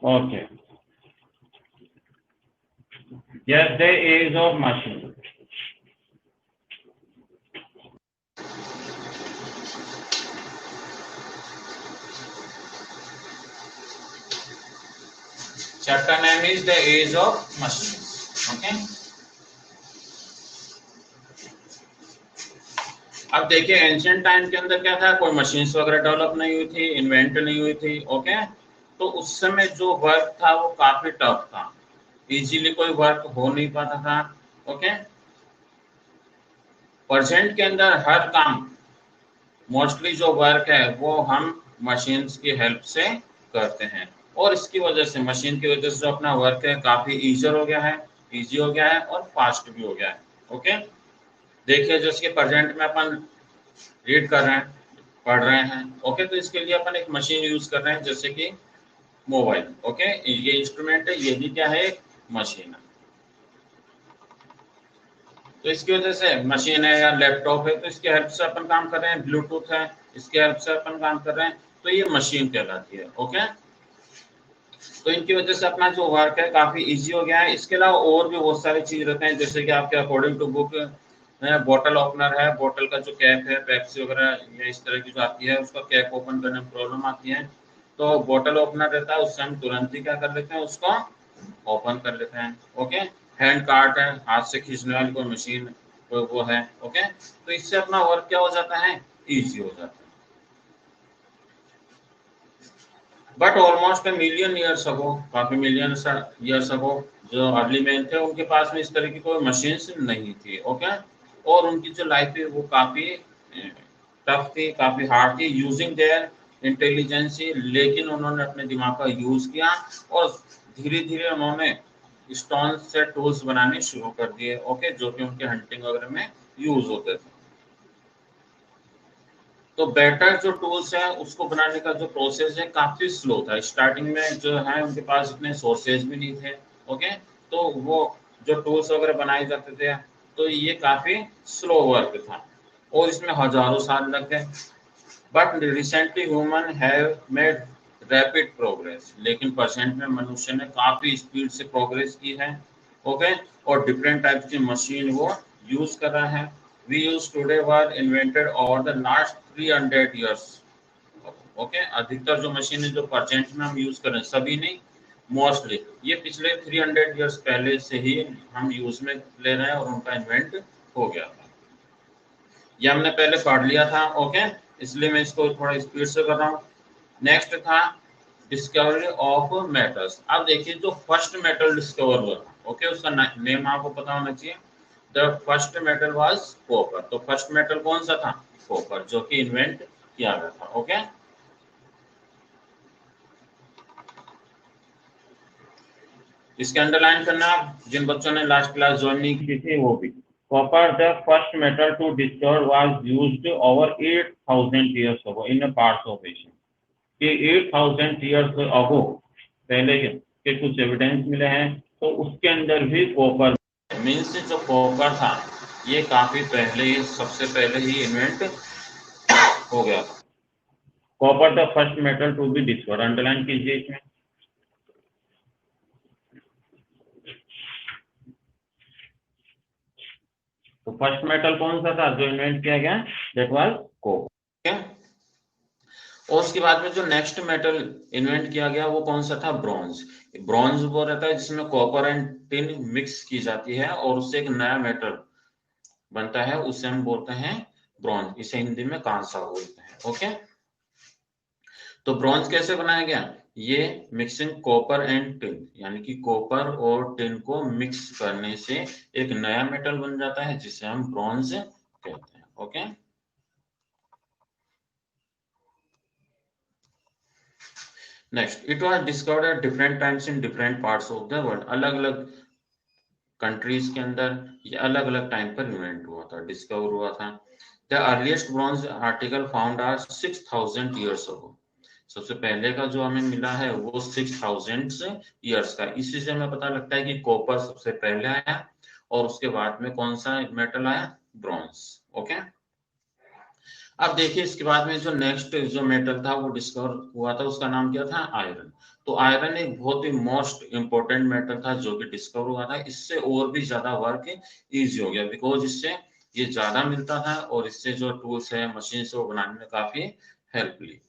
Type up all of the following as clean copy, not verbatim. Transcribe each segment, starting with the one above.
Okay. Yes, the age of machine. Chapter name is the age of machines. Okay. अब देखिए ancient time के अंदर क्या था, कोई मशीन्स वगैरह डेवलप नहीं हुई थी, इन्वेंट नहीं हुई थी. ओके. तो उस समय जो वर्क था वो काफी टफ था, इजीली कोई वर्क हो नहीं पाता था. ओके. प्रेजेंट के अंदर हर काम, मोस्टली जो वर्क है वो हम मशीन्स की हेल्प से करते हैं, और इसकी वजह से, मशीन की वजह से जो अपना वर्क है काफी ईजियर हो गया है, इजी हो गया है और फास्ट भी हो गया है. ओके. देखिए जैसे कि प्रेजेंट में अपन रीड कर रहे हैं, पढ़ रहे हैं. ओके. तो इसके लिए अपन एक मशीन यूज कर रहे हैं जैसे कि मोबाइल. ओके. ये इंस्ट्रूमेंट है, ये भी क्या है, एक मशीन है. तो इसकी वजह से मशीन है या लैपटॉप है, तो इसके हेल्प से अपन काम कर रहे हैं. ब्लूटूथ है, इसके हेल्प से अपन काम कर रहे हैं, तो ये मशीन कहलाती है. ओके. तो इनकी वजह से अपना जो वर्क है काफी इजी हो गया है. इसके अलावा और भी बहुत सारी चीज रहते हैं, जैसे कि आपके अकॉर्डिंग टू बुक बोतल ओपनर है, बोतल का जो कैप है, पेप्सी वगैरह या इस तरह की जो आती है उसका कैप ओपन करने में प्रॉब्लम आती है, तो बोतल ओपनर रहता है, उससे हम तुरंत ही क्या कर लेते हैं, उसको ओपन कर लेते हैं. ओके. हैंड कार्ट है, हाथ से खींचने वाली कोई मशीन, कोई वो है. ओके. तो इससे अपना वर्क क्या हो जाता है, इजी हो जाता है. But almost a million years ago, काफी मिलियन ईयर्स अगो, जो अर्ली मैन थे उनके पास में इस तरह की कोई मशीन्स नहीं थी. ओके. और उनकी जो लाइफ है वो काफी टफ थी, काफी हार्ड थी, यूजिंग देयर इंटेलिजेंसी. लेकिन उन्होंने अपने दिमाग का यूज किया और धीरे धीरे उन्होंने स्टोन से टूल्स बनाने शुरू कर दिए. ओके. जो कि उनके हंटिंग वगैरह में यूज होते थे. तो बेटर जो टूल्स है उसको बनाने का जो प्रोसेस है काफी स्लो था. स्टार्टिंग में जो है उनके पास इतने सोर्सेज भी नहीं थे. ओके. तो वो जो टूल्स वगैरह बनाए जाते थे तो ये काफी स्लो वर्क था और इसमें हजारों साल लग गए. But recently human have made rapid progress. लेकिन परसेंट में मनुष्य ने काफी स्पीड से प्रोग्रेस की है. ओके. और डिफरेंट टाइप की मशीन वो यूज कर रहा है. we use today were invented over the last 300 years. Okay. अधिकतर जो मशीनें जो प्रेजेंट में हम यूज कर रहे हैं, सभी नहीं, मोस्टली ये पिछले 300 इयर्स पहले से ही हम यूज में ले रहे हैं और उनका इन्वेंट हो गया था. ये हमने पहले पढ़ लिया था. ओके. इसलिए मैं इसको थोड़ा स्पीड से कर रहा हूँ. नेक्स्ट था डिस्कवरी ऑफ मेटल्स. अब देखिए जो फर्स्ट मेटल डिस्कवर हुआ, ओके, उसका नेम आपको पता होना चाहिए. The first metal was copper. तो फर्स्ट मेटल कौन सा था, कॉपर, जो कि इन्वेंट किया गया था. ओके. इसके अंडरलाइन करना जिन बच्चों ने लास्ट क्लास ज्वाइन नहीं की थी वो भी. Copper the first metal to discover was used over 8000 years ago in parts of Asia. कि 8000 इयर्स अगो पहले के कुछ एविडेंस मिले हैं, तो उसके अंदर भी कॉपर मीन्स जो कॉपर था ये काफी पहले ही, सबसे पहले ही इन्वेंट हो गया था. Copper the first metal to be discover. Underline कीजिए इसमें. तो फर्स्ट मेटल कौन सा था जो इन्वेंट किया गया, दैट वाज कॉपर. और उसके बाद में जो नेक्स्ट मेटल इन्वेंट किया गया वो कौन सा था, ब्रॉन्ज. ब्रॉन्ज वो रहता है जिसमें कॉपर एंड टिन मिक्स की जाती है और उससे एक नया मेटल बनता है, उसे हम बोलते हैं ब्रॉन्ज. इसे हिंदी में कांसा बोलते हैं. ओके. तो ब्रॉन्ज कैसे बनाया गया, ये मिक्सिंग कॉपर एंड टिन, यानी कि कॉपर और टिन को मिक्स करने से एक नया मेटल बन जाता है जिसे हम ब्रॉन्ज कहते हैं. Okay. Next, it was discovered at different times in different parts of the world. अलग अलग कंट्रीज के अंदर ये अलग अलग टाइम पर इन्वेंट हुआ था, डिस्कवर हुआ था. The earliest bronze article found are 6000 years ago. सबसे पहले का जो हमें मिला है वो 6000 इयर्स का. इसी से हमें पता लगता है कि कॉपर सबसे पहले आया और उसके बाद में कौन सा मेटल आया, ब्रॉन्ज. ओके. अब देखिए इसके बाद में जो नेक्स्ट जो मेटल था वो डिस्कवर हुआ था, उसका नाम क्या था, आयरन. तो आयरन एक बहुत ही मोस्ट इंपॉर्टेंट मेटल था जो कि डिस्कवर हुआ था। इससे और भी ज्यादा वर्क इजी हो गया, बिकॉज इससे ये ज्यादा मिलता था और इससे जो टूल्स है मशीन से वो बनाने में काफी हेल्प ली।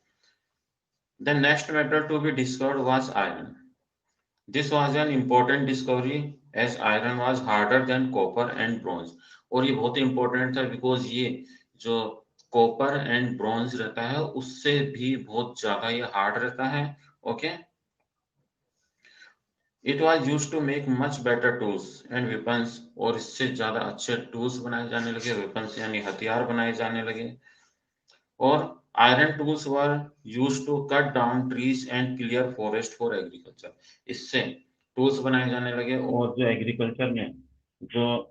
The next metal to be discovered was iron. This was an important discovery as iron was harder than copper and bronze. और ये बहुत ही इंपॉर्टेंट था बिकॉज ये जो कॉपर एंड ब्रॉन्ज रहता है उससे भी बहुत ज्यादा ये हार्ड रहता है। Okay, it was use to make much better tools and weapons. और इससे ज्यादा अच्छे टूल्स बनाए जाने लगे, वेपन्स यानी हथियार बनाए जाने लगे। और iron tools were use to cut down trees and clear forest for agriculture. इससे टूल्स बनाए जाने लगे और जो एग्रीकल्चर में जो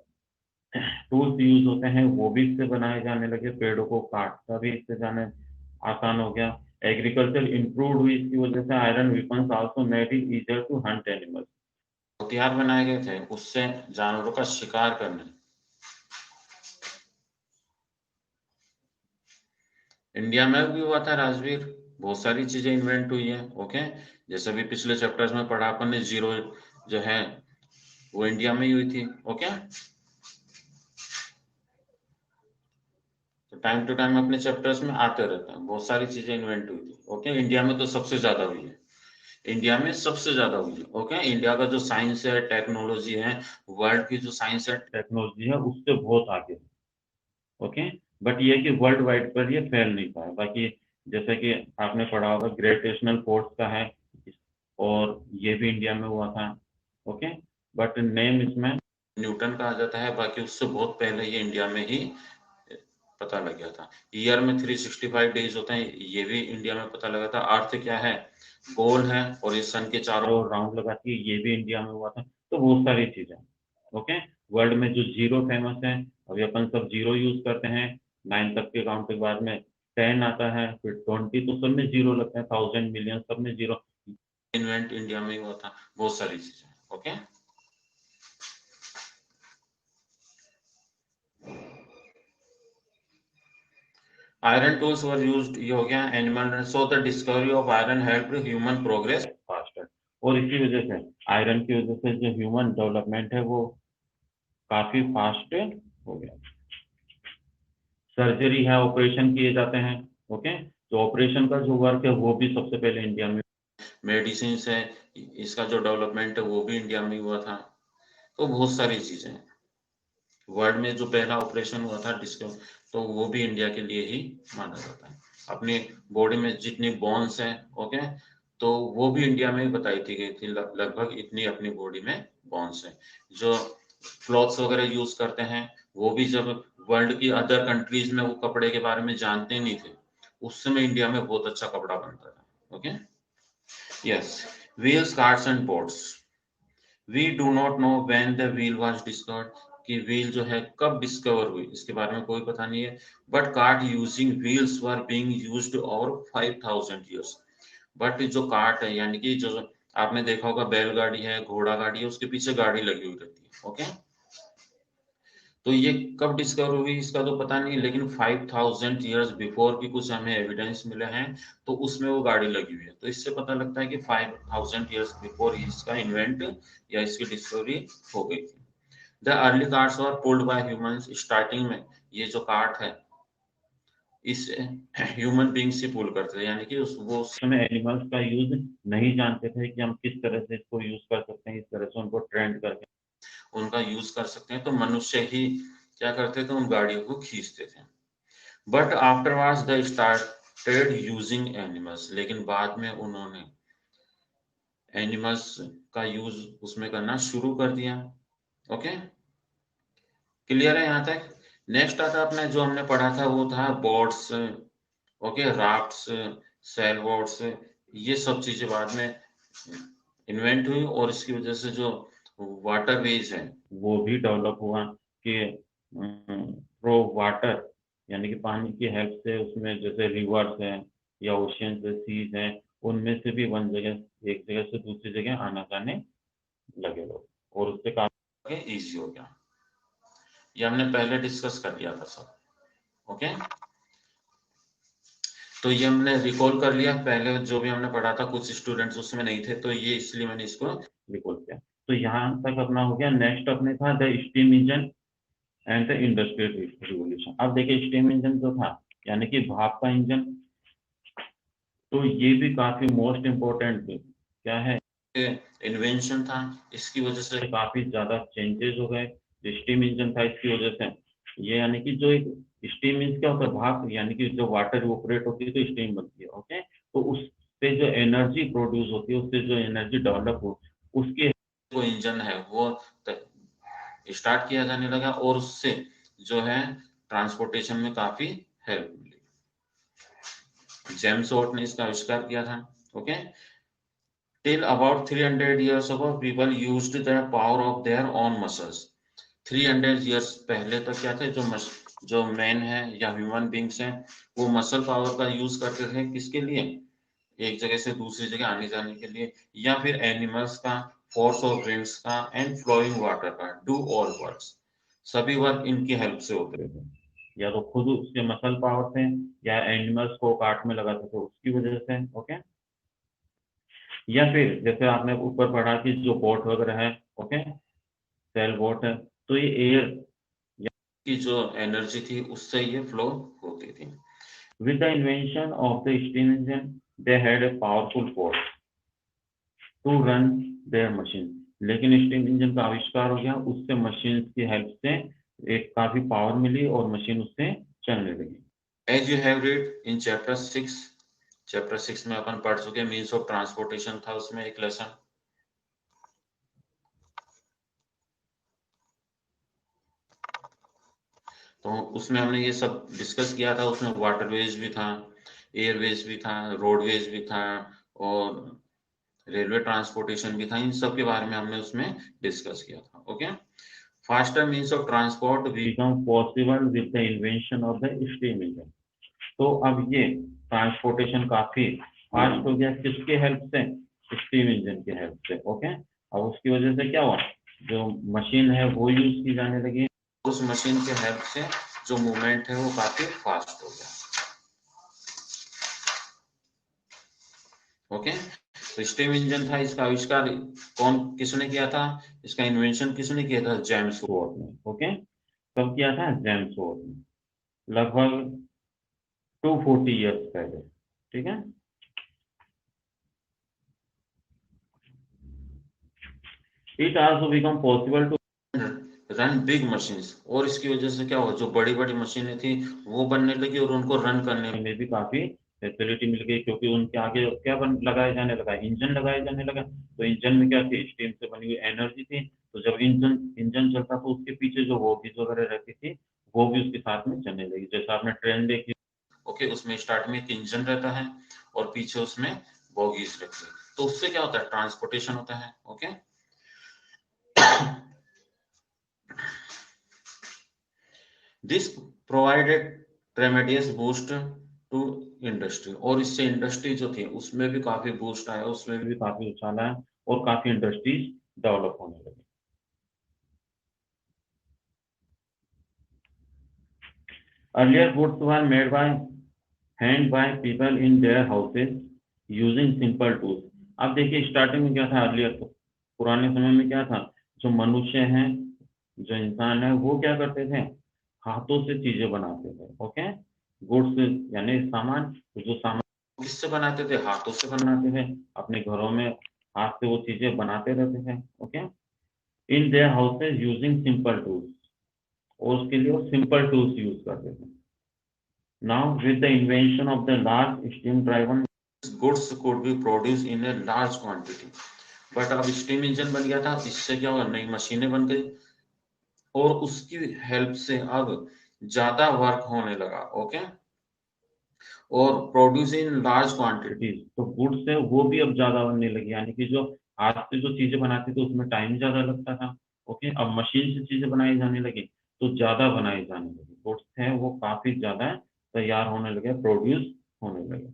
टूल्स यूज होते हैं वो भी इससे बनाए जाने लगे। पेड़ों को काटना भी इससे जाने आसान हो गया। एग्रीकल्चर इंप्रूव हुई इसकी वजह से। Iron weapons also made it easier to hunt animals. हथियार बनाए गए थे उससे जानवरों का शिकार करने। इंडिया में भी हुआ था राजवीर, बहुत सारी चीजें इन्वेंट हुई है। ओके, जैसे भी पिछले चैप्टर्स में पढ़ा अपन ने, जीरो जो है वो इंडिया में ही हुई थी। ओके, तो टाइम टू टाइम अपने चैप्टर्स में आते रहते हैं, बहुत सारी चीजें इन्वेंट हुई थी। ओके, इंडिया में तो सबसे ज्यादा हुई है, इंडिया में सबसे ज्यादा हुई है। ओके, इंडिया का जो साइंस है टेक्नोलॉजी है, वर्ल्ड की जो साइंस है टेक्नोलॉजी है उससे बहुत आगे है। ओके, बट ये कि वर्ल्ड वाइड पर ये फैल नहीं पाया। बाकी जैसे कि आपने पढ़ा होगा ग्रेविटेशनल फोर्स का है, और ये भी इंडिया में हुआ था। ओके, बट नेम इसमें न्यूटन का आ जाता है, बाकी उससे बहुत पहले ये इंडिया में ही पता लग गया था। ईयर में 365 डेज होते हैं, ये भी इंडिया में पता लगा था। अर्थ क्या है, गोल है और ये सन के चारों ओर राउंड लगाती है, ये भी इंडिया में हुआ था। तो बहुत सारी चीजें। ओके, वर्ल्ड में जो जीरो फेमस है, अभी अपन सब जीरो यूज करते हैं। 9 तक के काउंट के बाद में 10 आता है, फिर 20, तो सब में जीरो लगते हैं। 1000 मिलियन सब में जीरो। इन्वेंट इंडिया में ही हुआ था, बहुत सारी चीजें। Okay, iron tools were used, ये हो गया animal. So the discovery of iron helped human progress faster. और इसी वजह से आयरन की वजह से जो ह्यूमन डेवलपमेंट है वो काफी फास्ट हो गया। सर्जरी है, ऑपरेशन किए जाते हैं। ओके, तो ऑपरेशन का जो वर्क है वो भी सबसे पहले इंडिया में। मेडिसिन है, इसका जो डेवलपमेंट है वो भी इंडिया में हुआ था। तो बहुत सारी चीजें, वर्ल्ड में जो पहला ऑपरेशन हुआ था डिस्कवर, तो वो भी इंडिया के लिए ही माना जाता है। अपनी बॉडी में जितनी बोन्स हैं, ओके, तो वो भी इंडिया में ही बताई थी गई थी, लगभग इतनी अपनी बॉडी में बोन्स हैं। जो क्लॉथ्स वगैरह यूज करते हैं वो भी जब वर्ल्ड की अदर कंट्रीज में वो कपड़े के बारे में जानते नहीं थे, उस समय इंडिया में बहुत अच्छा कपड़ा बनता था। Okay, yes, wheels, carts and boats. We do not know when the wheel was discovered, कि व्हील जो है कब डिस्कवर हुई इसके बारे में कोई पता नहीं है। But cart using wheels were being used over 5000 years. But जो कार्ट है यानी कि जो आपने देखा होगा बैलगाड़ी है, घोड़ा गाड़ी है, उसके पीछे गाड़ी लगी हुई रहती है। ओके, तो ये कब डिस्कवर हुई इसका तो पता नहीं, लेकिन 5000 ईयर्स बिफोर भी कुछ हमें एविडेंस मिले हैं, तो उसमें वो गाड़ी लगी हुई है। तो इससे पता लगता है कि 5000 ईयर्स बिफोर इसका इन्वेंट या इसकी डिस्कवरी हो गई थी। The early carts were pulled bye humans. Starting में ये जो कार्ट है इस ह्यूमन बींग से पुल करते थे, यानी कि वो उस समय एनिमल्स का यूज नहीं जानते थे कि हम किस तरह से इसको यूज कर सकते हैं, इस तरह से उनको ट्रेंड करके उनका यूज कर सकते हैं। तो मनुष्य ही क्या करते थे, उन गाड़ियों को खींचते थे। But afterwards they started using animals, लेकिन बाद में उन्होंने एनिमल्स का यूज उसमें करना शुरू कर दिया। ओके, क्लियर है यहाँ तक? नेक्स्ट आता अपने जो हमने पढ़ा था वो था boats, okay, rafts, sail boats, ये सब चीजें बाद में इन्वेंट हुई और इसकी वजह से जो वाटरवेज है वो भी डेवलप हुआ कि थ्रो वाटर, यानी कि पानी की हेल्प से उसमें जैसे रिवर्स है या ओशियन से सीज है, उनमें से भी एक जगह से दूसरी जगह आना जाने लगे लोग, और उससे काफी इजी हो गया। ये हमने पहले डिस्कस कर लिया था सब। ओके, तो ये हमने रिकॉल कर लिया, पहले जो भी हमने पढ़ा था कुछ स्टूडेंट्स उसमें नहीं थे, तो ये इसलिए मैंने इसको रिकॉल किया। तो यहाँ तक अपना हो गया। नेक्स्ट अपने था the steam engine and the industrial revolution. अब देखिए स्टीम इंजन जो था यानी कि भाप का इंजन, तो ये भी काफी मोस्ट इम्पोर्टेंट क्या है इन्वेंशन था, इसकी वजह से काफी ज्यादा चेंजेस हो गए। जो स्टीम इंजन था इसकी वजह से ये यानी कि जो एक स्टीम मीन्स क्या होता है, भाप यानी कि जो वाटर इवोपरेट होती है तो स्टीम बनती है। ओके, तो उससे जो एनर्जी प्रोड्यूस होती है, उससे जो एनर्जी डेवलप हो, उसके जो इंजन है वो स्टार्ट किया जाने लगा और उससे जो है ट्रांसपोर्टेशन में काफी हेल्प मिली। जेम्स वाट ने इसका आविष्कार किया था। Okay, till about 300 years ago people used the power of their own muscles। 300 years पहले तक क्या थे, जो मैन है या ह्यूमन बींग्स हैं वो मसल पावर का यूज करते थे, किसके लिए, एक जगह से दूसरी जगह आने जाने के लिए, या फिर एनिमल्स का, फोर्स ऑफ विंड्स का एंड फ्लोइंग वाटर का, डू ऑल वर्क्स, सभी वर्क इनकी हेल्प से होते थे। या तो खुद उसके मसल पावर से या एनिमल्स को काट में लगाते थे उसकी वजह से। ओके, या फिर जैसे आपने ऊपर पढ़ा कि जो बोट वगैरह है, ओके, सेल बोट है, तो ये एयर की जो एनर्जी थी उससे ये फ्लो होती थी। With the invention of the steam engine they had a powerful force to run their machine. लेकिन स्टीम इंजन का आविष्कार हो गया, उससे मशीन की हेल्प से एक काफी पावर मिली और मशीन उससे चलने लगी। As you have read in chapter 6, chapter 6 में अपन पढ़ चुके मीन्स ऑफ ट्रांसपोर्टेशन था उसमें एक लेसन। तो उसमें हमने ये सब डिस्कस किया था, उसमें वाटरवेज भी था, एयरवेज भी था, रोडवेज भी था और रेलवे ट्रांसपोर्टेशन भी था। इन सब के बारे में हमने उसमें डिस्कस किया था। Okay, faster means of transport become possible with the invention of the steam engine. तो अब ये ट्रांसपोर्टेशन काफी फास्ट हो गया, किसके हेल्प से, स्टीम इंजन की हेल्प से। ओके, अब उसकी वजह से क्या हुआ, जो मशीन है वो यूज की जाने लगी, उस मशीन के हेल्प से जो मूवमेंट है वो काफी फास्ट हो गया। ओके, तो स्टीम इंजन था, इसका आविष्कार किसने किया था, इसका इन्वेंशन किसने किया था, जेम्स वाट ने। ओके, कब किया था, जेम्स वाट ने, लगभग 240 ईयर्स पहले। ठीक है, it also become possible to run big machines. और इसकी वजह से क्या हुआ, जो बड़ी बड़ी मशीनें थी वो बनने लगी और उनको रन करने में भी काफी फैसिलिटी मिल गई, क्योंकि उनके आगे क्या लगाया जाने लगा, इंजन लगाया जाने लगा। तो इंजन में क्या थी, स्टीम से बनी हुई एनर्जी थी। तो जब इंजन इंजन चलता तो उसके पीछे जो बोगीज वगैरह रहती थी वो भी उसके साथ में चलने लगी। जैसे आपने ट्रेन देखी, ओके, उसमें स्टार्ट में एक इंजन रहता है और पीछे उसमें बोगीज रहती है, तो उससे क्या होता है, ट्रांसपोर्टेशन होता है। Okay, this provided tremendous boost to industry. और इससे इंडस्ट्री जो थी उसमें भी काफी बूस्ट आया, उसमें भी काफी उछाल आया और काफी इंडस्ट्रीज डेवलप होने लगी। Earlier goods were made by hand by people in their houses using simple tools. अब देखिए स्टार्टिंग में क्या था, अर्लियर तो पुराने समय में क्या था, जो मनुष्य हैं, जो इंसान है वो क्या करते थे, हाथों से चीजें बनाते थे। ओके, गुड्स यानी सामान, जो सामान किससे बनाते थे, हाथों से बनाते थे, अपने घरों में हाथ से वो चीजें बनाते रहते थे। Okay, in their houses using simple tools, और उसके लिए वो सिंपल टूल्स यूज करते थे। Now with the invention of the large steam driven goods could be produce in a large quantity. But अब स्टीम इंजन बन गया था, इससे क्या हुआ, नई मशीनें बन गई और उसकी हेल्प से अब ज्यादा वर्क होने लगा। ओके, और प्रोड्यूस इन लार्ज क्वांटिटीज, तो गुड्स है वो भी अब ज्यादा बनने लगी, यानी कि जो हाथ से जो चीजें बनाते थे उसमें टाइम ज्यादा लगता था। ओके, अब मशीन से चीजें बनाई जाने लगी तो ज्यादा बनाई जाने लगी, गुड्स है वो काफी ज्यादा तैयार होने लगे, प्रोड्यूस होने लगे।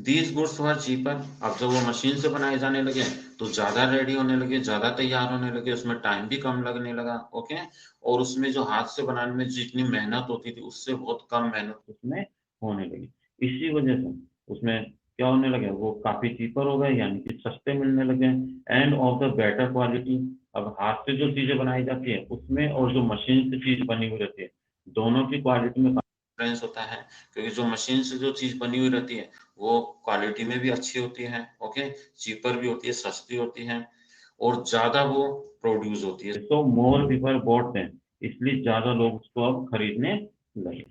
These goods were cheaper. अब जब वो मशीन से बनाए जाने लगे तो ज्यादा रेडी होने लगे, ज्यादा तैयार होने लगे, उसमें टाइम भी कम लगने लगा। ओके, और उसमें जो हाथ से बनाने में जितनी मेहनत होती थी उससे बहुत कम मेहनत उसमें होने लगी। इसी वजह से उसमें क्या होने लगे, वो काफी चीपर हो गए, यानी कि सस्ते मिलने लगे, end of the better quality. अब हाथ से जो चीजें बनाई जाती है उसमें और जो मशीन से चीज बनी हुई रहती है, दोनों की क्वालिटी में डिफरेंस होता है, क्योंकि जो मशीन से जो चीज बनी हुई रहती है वो क्वालिटी में भी अच्छी होती है। ओके, चीपर भी होती है, सस्ती होती है, और ज्यादा वो प्रोड्यूस होती है। तो मोर पीपल बॉट देम, इसलिए ज्यादा लोग उसको अब खरीदने लगे।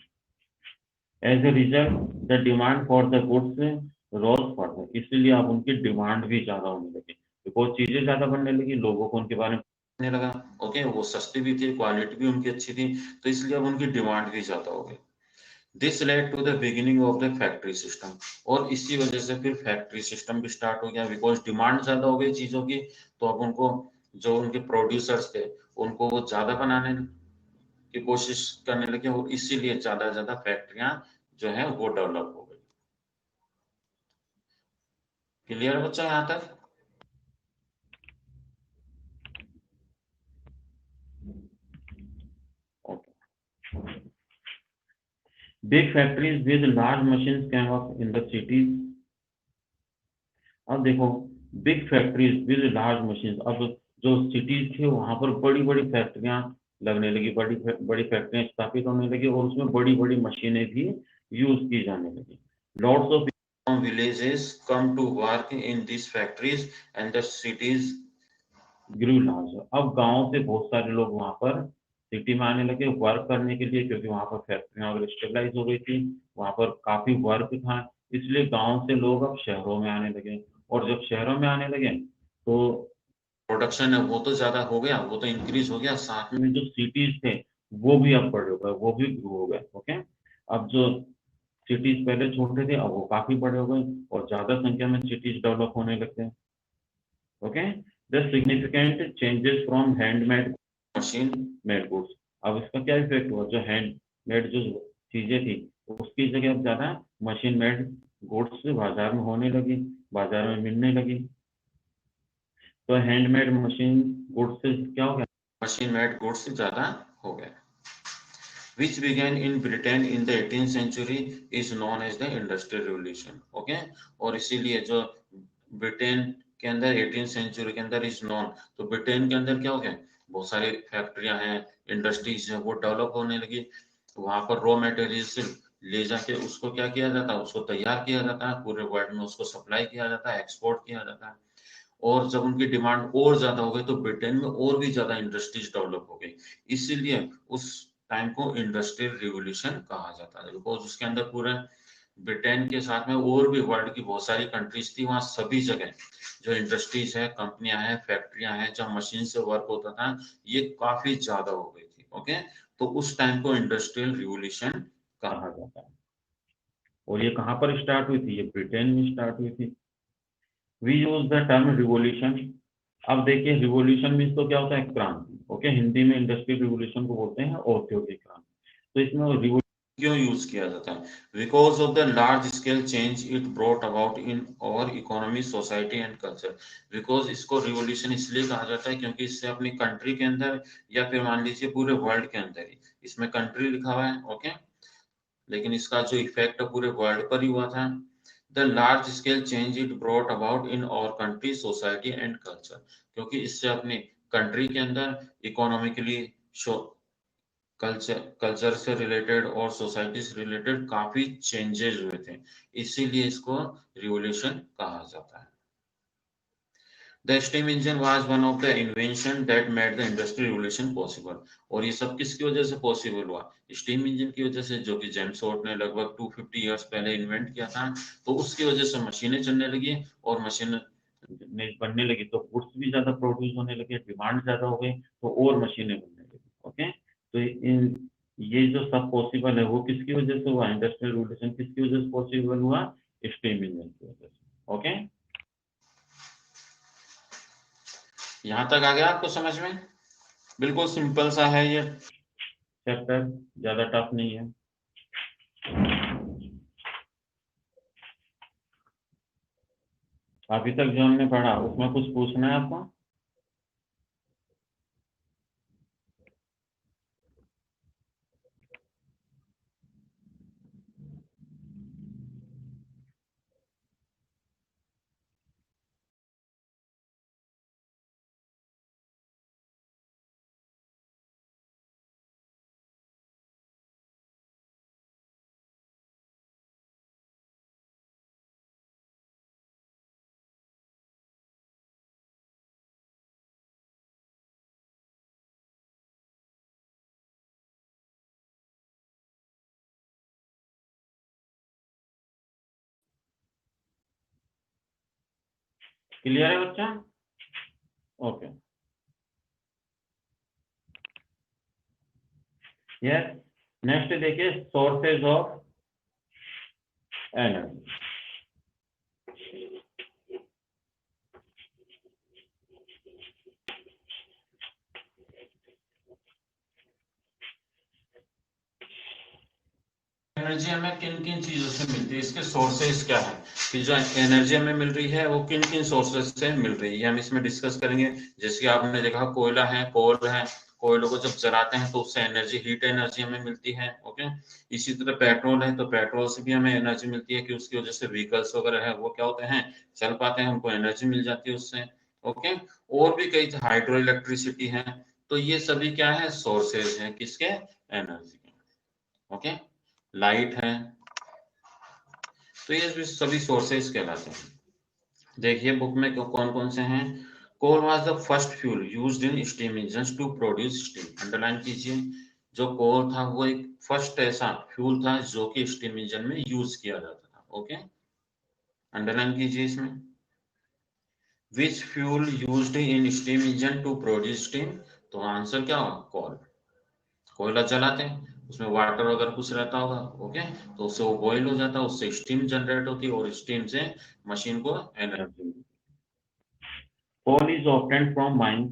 As a result the demand for the goods rose further, इसलिए अब उनकी डिमांड भी ज्यादा होने लगी, बिकॉज चीजें ज्यादा बनने लगी, लोगों को उनके बारे में पता लगा। ओके, वो सस्ती भी थी, क्वालिटी भी उनकी अच्छी थी, तो इसलिए अब उनकी डिमांड भी ज्यादा हो गई। This led to the beginning of the factory system, और इसी वजह से फिर फैक्ट्री सिस्टम भी स्टार्ट हो गया, बिकॉज डिमांड ज्यादा हो गई चीजों की, तो अब उनको जो उनके प्रोड्यूसर्स थे उनको वो ज्यादा बनाने की कोशिश करने लगे, और इसीलिए ज्यादा ज्यादा फैक्ट्रियां जो है वो डेवलप हो गई। क्लियर बच्चा यहाँ तक? Big factories with large machines cam up in the cities. अब देखो, big factories with large machines, अब जो सिटीज थे वहां पर बड़ी बड़ी फैक्ट्रियां लगने लगी, बड़ी बड़ी फैक्ट्रियां स्थापित होने लगी, और उसमें बड़ी बड़ी मशीनें भी यूज की जाने लगी। Lots of From villages come to work in these factories and the cities grew large. अब गांव से बहुत सारे लोग वहां पर सिटी में आने लगे वर्क करने के लिए, क्योंकि वहां पर फैक्ट्रियां वगैरह स्टेबलाइज हो गई थी, वहां पर काफी वर्क था, इसलिए गांव से लोग अब शहरों में आने लगे। और जब शहरों में आने लगे तो प्रोडक्शन है वो तो ज्यादा हो गया, वो तो इंक्रीज हो गया, साथ में में जो सिटीज थे वो भी अब बड़े हो गए, वो भी ग्रो हो गए। ओके, अब जो सिटीज पहले छोटे थे अब वो काफी बड़े हो गए, और ज्यादा संख्या में सिटीज डेवलप होने लगते हैं। Okay, the significant changes from handmade machine made goods. अब इसका क्या इफेक्ट हुआ, जो हैंडमेड जो चीजें थी उसकी जगह अब ज्यादा मशीन मेड गुड्स बाजार में होने लगी, बाजार में मिलने लगी। तो हैंडमेड मशीन गुड्स से क्या हो गया, मशीन मेड गुड्स ज्यादा हो गए। Which began in Britain in the 18th century is known as the Industrial Revolution. Okay, और इसीलिए जो ब्रिटेन के अंदर 18th सेंचुरी के अंदर इज नॉन, तो ब्रिटेन के अंदर क्या हो गया, बहुत सारी फैक्ट्रियां हैं, इंडस्ट्रीज है, वो डेवलप होने लगी। वहां पर रॉ मटेरियल से ले जाके उसको क्या किया जाता है, उसको तैयार किया जाता है, पूरे वर्ल्ड में उसको सप्लाई किया जाता है, एक्सपोर्ट किया जाता है। और जब उनकी डिमांड और ज्यादा हो गई तो ब्रिटेन में और भी ज्यादा इंडस्ट्रीज डेवलप हो गई, इसीलिए उस टाइम को इंडस्ट्रियल रिवोल्यूशन कहा जाता है, बिकॉज उसके अंदर पूरे ब्रिटेन के साथ में और भी वर्ल्ड की बहुत सारी कंट्रीज थी, वहां सभी जगह जो इंडस्ट्रीज है, कंपनियां हैं, फैक्ट्रियां हैं, जहाँ मशीन से वर्क होता था, ये काफी ज्यादा हो गई थी। ओके, तो उस टाइम को इंडस्ट्रियल रिवोल्यूशन कहा जाता है। और ये कहाँ पर स्टार्ट हुई थी, ये ब्रिटेन में स्टार्ट हुई थी। We use the term revolution. अब देखिए, रिवोल्यूशन मीन्स तो क्या होता है, क्रांति। ओके, हिंदी में इंडस्ट्रियल रिवोल्यूशन को बोलते हैं औद्योगिक क्रांति। तो इसमें रिवोल्यूशन क्यों यूज किया जाता है, because of the large scale change it brought about in our economy, society and culture. Because इसको रिवोल्यूशन इसलिए कहा जाता है क्योंकि इससे अपनी कंट्री के अंदर, या फिर मान लीजिए पूरे वर्ल्ड के अंदर ही, इसमें कंट्री लिखा हुआ है, ओके, लेकिन इसका जो इफेक्ट पूरे वर्ल्ड पर ही हुआ था। The large scale change it brought about in our country, society and culture, क्योंकि इससे अपनी कंट्री के अंदर इकोनॉमिकली, कल्चर से रिलेटेड और सोसाइटी से रिलेटेड काफी चेंजेस हुए थे, इसीलिए इसको रिवोल्यूशन कहा जाता है। The steam engine was one of the invention that made the industrial revolution possible. और ये सब किसकी वजह से पॉसिबल हुआ, स्टीम इंजन की वजह से, जो कि जेम्स वॉट ने लगभग 250 इयर्स पहले इन्वेंट किया था। तो उसकी वजह से मशीनें चलने लगी, और मशीन बनने लगी तो गुड्स भी ज्यादा प्रोड्यूस होने लगे, डिमांड ज्यादा हो गई तो और मशीनें बनने लगी। ओके, तो इन ये जो सब पॉसिबल है वो किसकी वजह से हुआ, इंडस्ट्रियल रिवोल्यूशन किसकी वजह से पॉसिबल हुआ, स्टीम इंजन की वजह से। ओके, यहाँ तक आ गया आपको समझ में? बिल्कुल सिंपल सा है ये चैप्टर, ज्यादा टफ नहीं है। अभी तक जो हमने पढ़ा उसमें कुछ पूछना है आपको? क्लियर है बच्चा? Okay, yes. नेक्स्ट देखिए, सोर्सेज ऑफ एनर्जी। एनर्जी हमें किन किन चीजों से मिलती है, इसके सोर्सेज क्या है, कि जो एनर्जी हमें मिल रही है वो किन किन सोर्सेज से मिल रही है, हम इसमें डिस्कस करेंगे। जैसे कि आपने देखा कोयला है, कोल है, कोयलों को जब जलाते हैं तो उससे एनर्जी, हीट एनर्जी हमें मिलती है। ओके, इसी तरह पेट्रोल है, तो पेट्रोल से भी हमें एनर्जी मिलती है कि उसकी वजह से व्हीकल्स वगैरह है वो क्या होते हैं, चल पाते हैं, उनको एनर्जी मिल जाती है उससे। ओके, और भी कई हाइड्रो इलेक्ट्रिसिटी है, तो ये सभी क्या है, सोर्सेज हैं किसके, एनर्जी के। ओके, लाइट है, तो ये भी सभी सोर्सेज कहलाते हैं। देखिए बुक में कौन कौन से हैं। Coal was the first fuel used in steam engine to produce steam. Underline कीजिए, जो कोल था वो एक फर्स्ट ऐसा फ्यूल था जो कि स्टीम इंजन में यूज किया जाता था। ओके, अंडरलाइन कीजिए इसमें। Which fuel used in steam engine to produce steam, तो आंसर क्या होगा, कोल। कोयला जलाते हैं, उसमें वाटर वगैरह कुछ रहता होगा। ओके, तो उससे वो बॉइल हो जाता है, उससे स्टीम जनरेट होती है और स्टीम से मशीन को एनर्जी मिलती है। Coal is obtained from mines,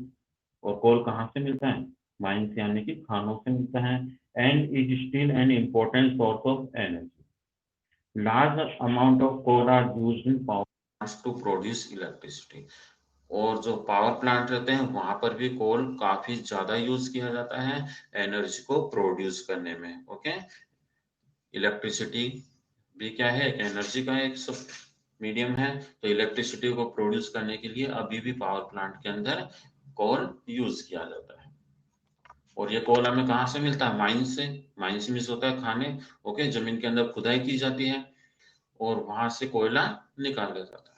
और कोल कहाँ से मिलता है, माइंस यानी कि खानों से मिलता है। And is still an important source of energy. Large amount of coal are used in power plants to produce electricity, और जो पावर प्लांट रहते हैं वहां पर भी कोल काफी ज्यादा यूज किया जाता है एनर्जी को प्रोड्यूस करने में। ओके, इलेक्ट्रिसिटी भी क्या है, एनर्जी का एक सब मीडियम है, तो इलेक्ट्रिसिटी को प्रोड्यूस करने के लिए अभी भी पावर प्लांट के अंदर कोल यूज किया जाता है। और ये कोल हमें कहाँ से मिलता है, माइन से। माइन से मिस होता है खाने। ओके, जमीन के अंदर खुदाई की जाती है और वहां से कोयला निकाला जाता है।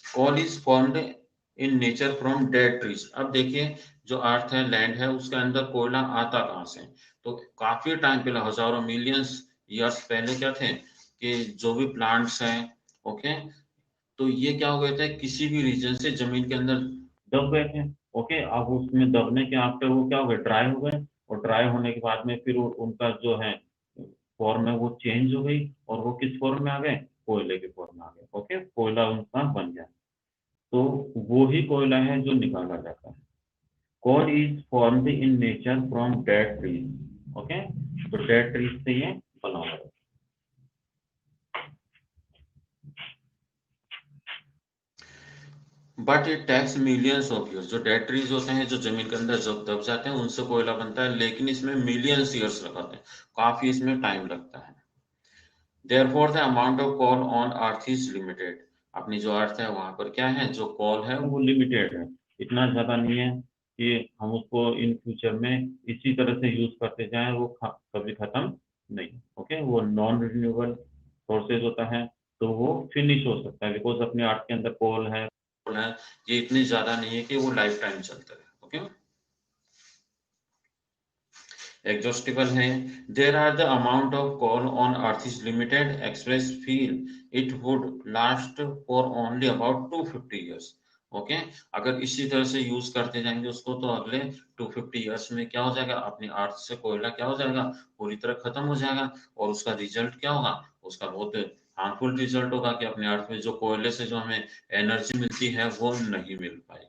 Coal is formed in nature from dead trees. अब देखिए, जो अर्थ है, लैंड है, उसके अंदर कोयला आता कहाँ से, तो काफी टाइम पहले, हजारों मिलियंस ईयर्स पहले क्या थे, कि जो भी प्लांट्स हैं, ओके, तो ये क्या हो गए थे, किसी भी रीजन से जमीन के अंदर दब गए थे। ओके, अब उसमें दबने के आफ्टर वो क्या हो गए, ड्राई हो गए। और ड्राई होने के बाद में फिर उनका जो है फॉर्म है वो चेंज हो गई, और वो किस फॉर्म में आ गए, कोयले के फॉर्म में आ गए। ओके, कोयला उनका बन गया। तो वो ही कोयला है जो निकाला जाता है। Coal is formed in nature from dead trees. Okay, तो डेड ट्रीज से ये बना हुआ है। But it takes millions of years. जो डेड ट्रीज होते हैं, जो जमीन के अंदर जब दब जाते हैं, उनसे कोयला बनता है, लेकिन इसमें मिलियंस ईयर्स लगाते हैं, काफी इसमें टाइम लगता है। Therefore the amount of coal on earth is limited. अपनी जो अर्थ है वहां पर क्या है, जो कोल है वो लिमिटेड है, इतना ज़्यादा नहीं है कि हम उसको इन फ्यूचर में इसी तरह से यूज करते जाएं, वो कभी खत्म नहीं। ओके, वो नॉन रिन्यूएबल सोर्सेज होता है, तो वो फिनिश हो सकता है, बिकॉज अपने अर्थ के अंदर कोल है, ये इतनी ज्यादा नहीं है कि वो लाइफ टाइम चलता रहे। ओके, एग्जॉस्टिबल है। There are the amount of coal on earth is limited, experts feel it would last for only about 250 years. Okay, अगर इसी तरह से यूज करते जाएंगे उसको, तो अगले 250 ईयर्स में क्या हो जाएगा, अपनी अर्थ से कोयला क्या हो जाएगा, पूरी तरह खत्म हो जाएगा। और उसका रिजल्ट क्या होगा, उसका बहुत हार्मफुल रिजल्ट होगा कि अपने अर्थ में जो कोयले से जो हमें एनर्जी मिलती है वो नहीं मिल पाएगी।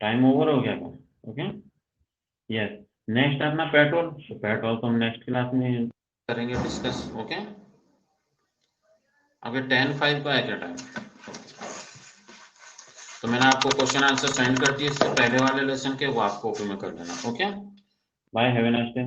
टाइम ओवर हो गया था। ओके यस, नेक्स्ट अपना पेट्रोल। तो पेट्रोल तो हम नेक्स्ट क्लास में करेंगे डिस्कस। ओके अभी 10:05 का है क्या टाइम? तो मैंने आपको क्वेश्चन आंसर सेंड कर दिए इससे पहले वाले लेसन के, वो आप कॉपी में कर लेना। Okay bye, have a nice day.